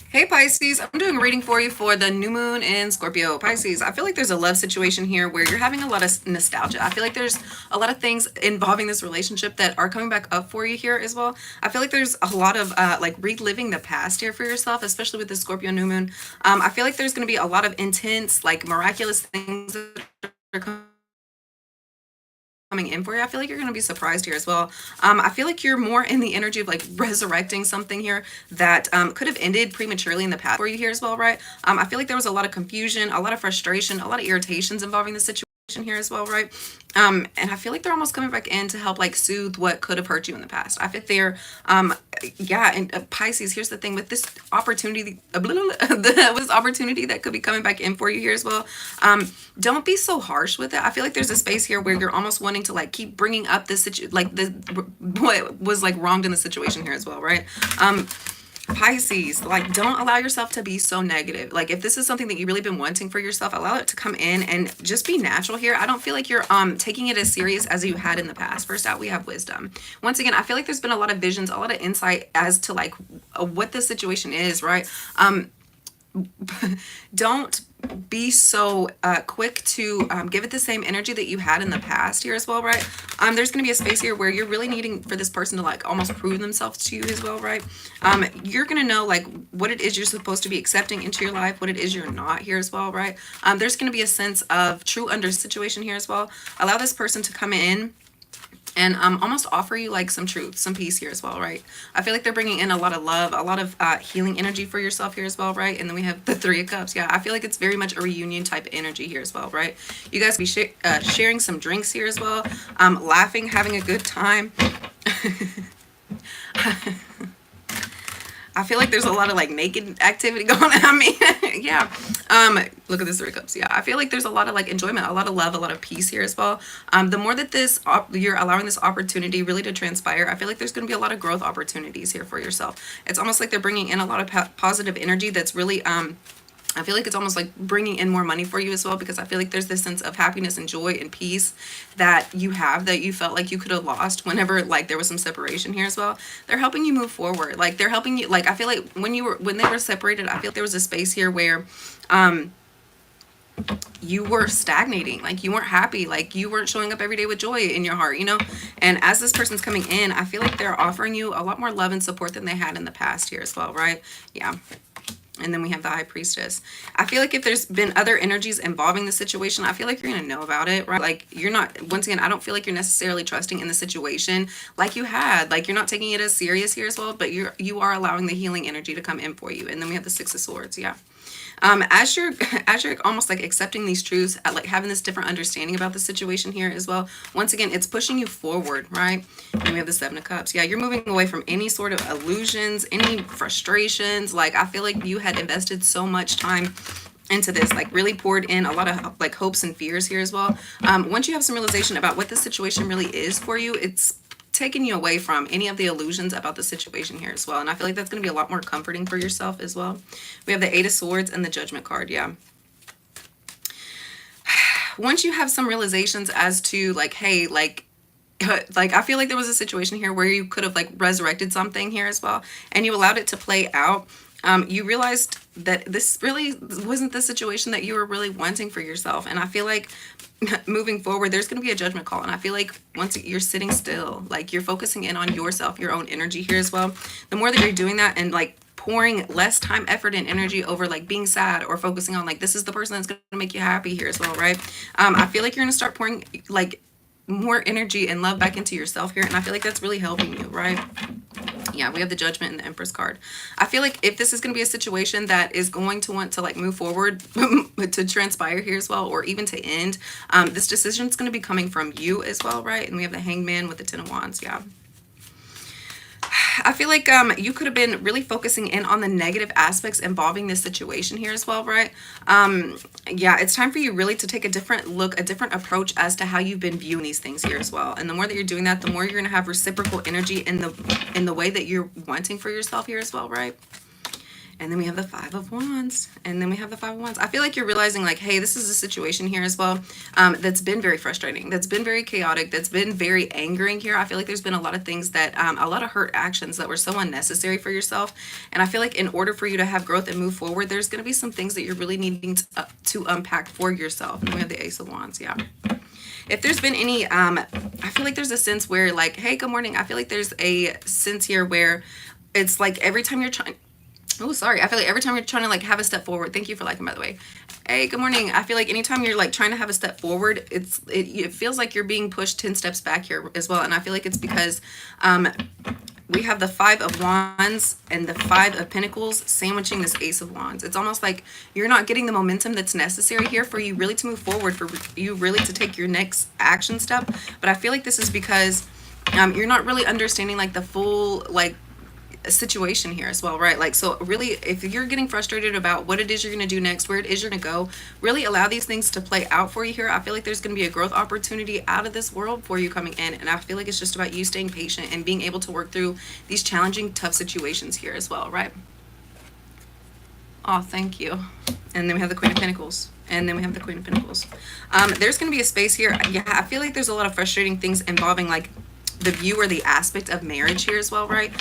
Hey Pisces, I'm doing a reading for you for the new moon in Scorpio. Pisces, I feel like there's a love situation here where you're having a lot of nostalgia. I feel like there's a lot of things involving this relationship that are coming back up for you here as well. I feel like there's a lot of like reliving the past here for yourself, especially with the Scorpio new moon. I feel like there's going to be a lot of intense, like miraculous things that are coming in for you. I feel like you're going to be surprised here as well. I feel like you're more in the energy of like resurrecting something here that could have ended prematurely in the past for you here as well, right? I feel like there was a lot of confusion, a lot of frustration, a lot of irritations involving the situation here as well, right? And I feel like they're almost coming back in to help like soothe what could have hurt you in the past. I feel like they're yeah, and Pisces, here's the thing with this opportunity, this opportunity that could be coming back in for you here as well. Don't be so harsh with it. I feel like there's a space here where you're almost wanting to like keep bringing up this like the what was like wronged in the situation here as well, right? Pisces, like don't allow yourself to be so negative. Like if this is something that you've really been wanting for yourself, allow it to come in and just be natural here. I don't feel like you're taking it as serious as you had in the past. First out, we have wisdom. Once again, I feel like there's been a lot of visions, a lot of insight as to like what the situation is, right? Don't be so quick to give it the same energy that you had in the past here as well, right? There's going to be a space here where you're really needing for this person to like almost prove themselves to you as well, right? You're going to know like what it is you're supposed to be accepting into your life, what it is you're not here as well, right? There's going to be a sense of true under situation here as well. Allow this person to come in and almost offer you like some truth, some peace here as well, right? I feel like they're bringing in a lot of love, a lot of healing energy for yourself here as well, right? And then we have the Three of Cups. Yeah, I feel like it's very much a reunion type energy here as well, right? You guys be sharing some drinks here as well, laughing, having a good time. I feel like there's a lot of like naked activity going on. I mean, yeah. Look at this Three of Cups. Yeah, I feel like there's a lot of like enjoyment, a lot of love, a lot of peace here as well. The more that you're allowing this opportunity really to transpire, I feel like there's going to be a lot of growth opportunities here for yourself. It's almost like they're bringing in a lot of positive energy that's really I feel like it's almost like bringing in more money for you as well, because I feel like there's this sense of happiness and joy and peace that you have that you felt like you could have lost whenever like there was some separation here as well. They're helping you move forward. Like they're helping you. Like I feel like when they were separated, I feel like there was a space here where you were stagnating, like you weren't happy, like you weren't showing up every day with joy in your heart, you know. And as this person's coming in, I feel like they're offering you a lot more love and support than they had in the past here as well, right? Yeah. And then we have the High Priestess. I feel like if there's been other energies involving the situation, I feel like you're going to know about it, right? Like you're not, once again, I don't feel like you're necessarily trusting in the situation like you had. Like you're not taking it as serious here as well, but you are allowing the healing energy to come in for you. And then we have the Six of Swords. Yeah. As you're almost like accepting these truths, like having this different understanding about the situation here as well, once again it's pushing you forward, right? And we have the Seven of Cups. Yeah, you're moving away from any sort of illusions, any frustrations. Like I feel like you had invested so much time into this, like really poured in a lot of like hopes and fears here as well. Once you have some realization about what the situation really is for you, it's taking you away from any of the illusions about the situation here as well. And I feel like that's going to be a lot more comforting for yourself as well. We have the Eight of Swords and the Judgment card. Yeah. Once you have some realizations as to like, hey, like I feel like there was a situation here where you could have like resurrected something here as well, and you allowed it to play out. You realized that this really wasn't the situation that you were really wanting for yourself. And I feel like moving forward, there's going to be a judgment call. And I feel like once you're sitting still, like you're focusing in on yourself, your own energy here as well, the more that you're doing that and like pouring less time, effort, and energy over like being sad or focusing on like this is the person that's going to make you happy here as well, right? I feel like you're going to start pouring like more energy and love back into yourself here, and I feel like that's really helping you, right? Yeah, we have the Judgment and the Empress card. I feel like if this is going to be a situation that is going to want to like move forward to transpire here as well, or even to end, this decision is going to be coming from you as well, right? And we have the Hangman with the Ten of Wands. Yeah, I feel like you could have been really focusing in on the negative aspects involving this situation here as well, right? Yeah, it's time for you really to take a different look, a different approach as to how you've been viewing these things here as well. And the more that you're doing that, the more you're going to have reciprocal energy in the way that you're wanting for yourself here as well, right? And then we have the Five of Wands. And then we have the Five of Wands. I feel like you're realizing like, hey, this is a situation here as well that's been very frustrating, that's been very chaotic, that's been very angering here. I feel like there's been a lot of things that, a lot of hurt actions that were so unnecessary for yourself. And I feel like in order for you to have growth and move forward, there's going to be some things that you're really needing to unpack for yourself. And we have the Ace of Wands. Yeah. If there's been any, I feel like there's a sense where like, hey, good morning. I feel like there's a sense here where it's like every time you're trying, oh, sorry. I feel like every time you're trying to like have a step forward, thank you for liking, by the way. Hey, good morning. I feel like anytime you're like trying to have a step forward, it feels like you're being pushed 10 steps back here as well. And I feel like it's because, we have the Five of Wands and the Five of Pentacles sandwiching this Ace of Wands. It's almost like you're not getting the momentum that's necessary here for you really to move forward, for you really to take your next action step. But I feel like this is because you're not really understanding like the full like situation here as well, right? Like, so really, if you're getting frustrated about what it is you're going to do next, where it is you're going to go, really allow these things to play out for you here. I feel like there's going to be a growth opportunity out of this world for you coming in, and I feel like it's just about you staying patient and being able to work through these challenging, tough situations here as well, right? Oh, thank you. And then we have the Queen of Pentacles. And then we have the Queen of Pentacles. There's going to be a space here. Yeah, I feel like there's a lot of frustrating things involving like the view or the aspect of marriage here as well, right?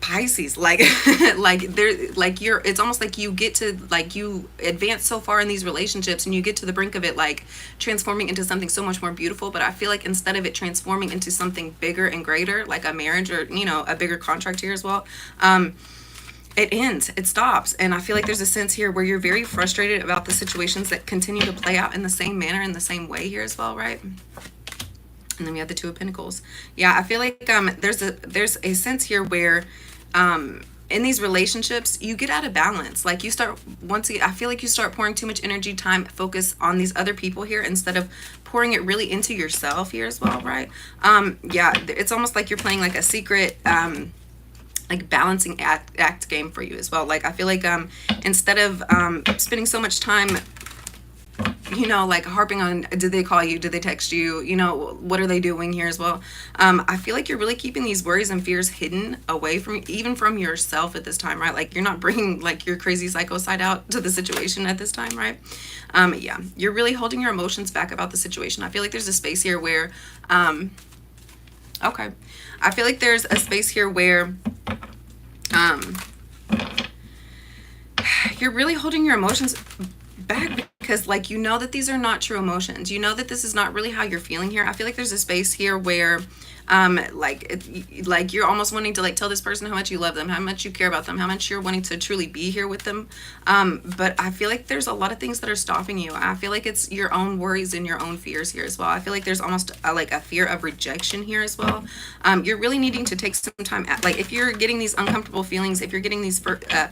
Pisces, like it's almost like you get to like you advance so far in these relationships and you get to the brink of it like transforming into something so much more beautiful, but I feel like instead of it transforming into something bigger and greater like a marriage or a bigger contract here as well, it ends, it stops. And I feel like there's a sense here where you're very frustrated about the situations that continue to play out in the same manner, in the same way here as well, right? And then we have the Two of Pentacles. Yeah, I feel like there's a sense here where in these relationships you get out of balance. Like you start I feel like you start pouring too much energy, time, focus on these other people here instead of pouring it really into yourself here as well, right? Yeah, it's almost like you're playing like a secret like balancing act game for you as well. Like I feel like instead of spending so much time like harping on, did they call you, did they text you, what are they doing here as well, I feel like you're really keeping these worries and fears hidden away from even from yourself at this time, right? Like you're not bringing like your crazy psycho side out to the situation at this time, right? Yeah, you're really holding your emotions back about the situation. I feel like there's a space here where okay, I feel like there's a space here where you're really holding your emotions back because like that these are not true emotions, that this is not really how you're feeling here. I feel like there's a space here where like you're almost wanting to like tell this person how much you love them, how much you care about them, how much you're wanting to truly be here with them, but I feel like there's a lot of things that are stopping you. I feel like it's your own worries and your own fears here as well. I feel like there's almost like a fear of rejection here as well. You're really needing to take some time like if you're getting these uncomfortable feelings, if you're getting these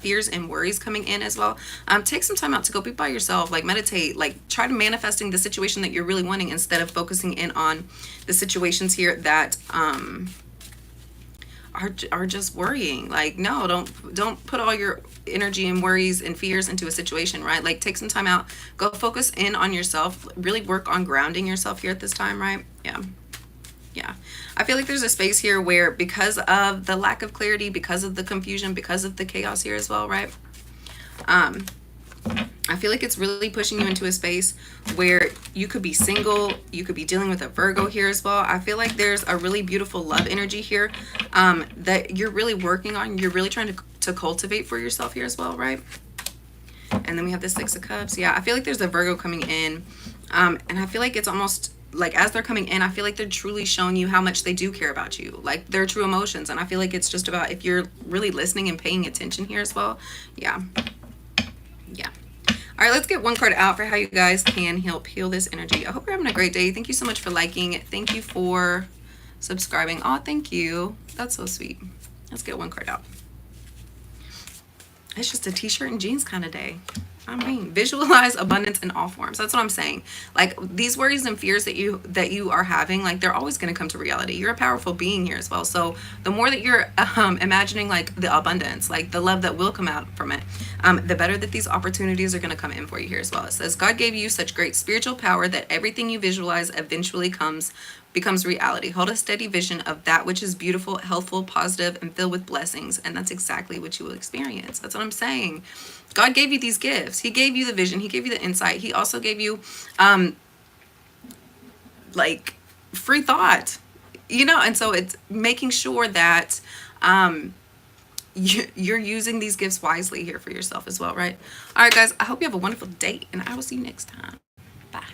fears and worries coming in as well, take some time out to go be by yourself, like meditate, like try to manifesting the situation that you're really wanting instead of focusing in on the situations here that are just worrying. Like no, don't put all your energy and worries and fears into a situation, right? Like take some time out, go focus in on yourself, really work on grounding yourself here at this time, right? Yeah, I feel like there's a space here where because of the lack of clarity, because of the confusion, because of the chaos here as well, right? I feel like it's really pushing you into a space where you could be single, you could be dealing with a Virgo here as well. I feel like there's a really beautiful love energy here that you're really working on, you're really trying to cultivate for yourself here as well, right? And then we have the Six of Cups. Yeah, I feel like there's a Virgo coming in, and I feel like it's almost like as they're coming in, I feel like they're truly showing you how much they do care about you, like their true emotions. And I feel like it's just about if you're really listening and paying attention here as well. Yeah. All right, let's get one card out for how you guys can help heal this energy. I hope you're having a great day. Thank you so much for liking. Thank you for subscribing. Oh, thank you. That's so sweet. Let's get one card out. It's just a t-shirt and jeans kind of day. I mean, visualize abundance in all forms. That's what I'm saying. Like these worries and fears that you are having, like they're always going to come to reality. You're a powerful being here as well. So the more that you're imagining like the abundance, like the love that will come out from it, the better that these opportunities are going to come in for you here as well. It says, God gave you such great spiritual power that everything you visualize eventually comes becomes reality. Hold a steady vision of that which is beautiful, healthful, positive, and filled with blessings. And that's exactly what you will experience. That's what I'm saying. God gave you these gifts. He gave you the vision. He gave you the insight. He also gave you like free thought, you know? And so it's making sure that you're using these gifts wisely here for yourself as well, right? All right, guys, I hope you have a wonderful day, and I will see you next time. Bye.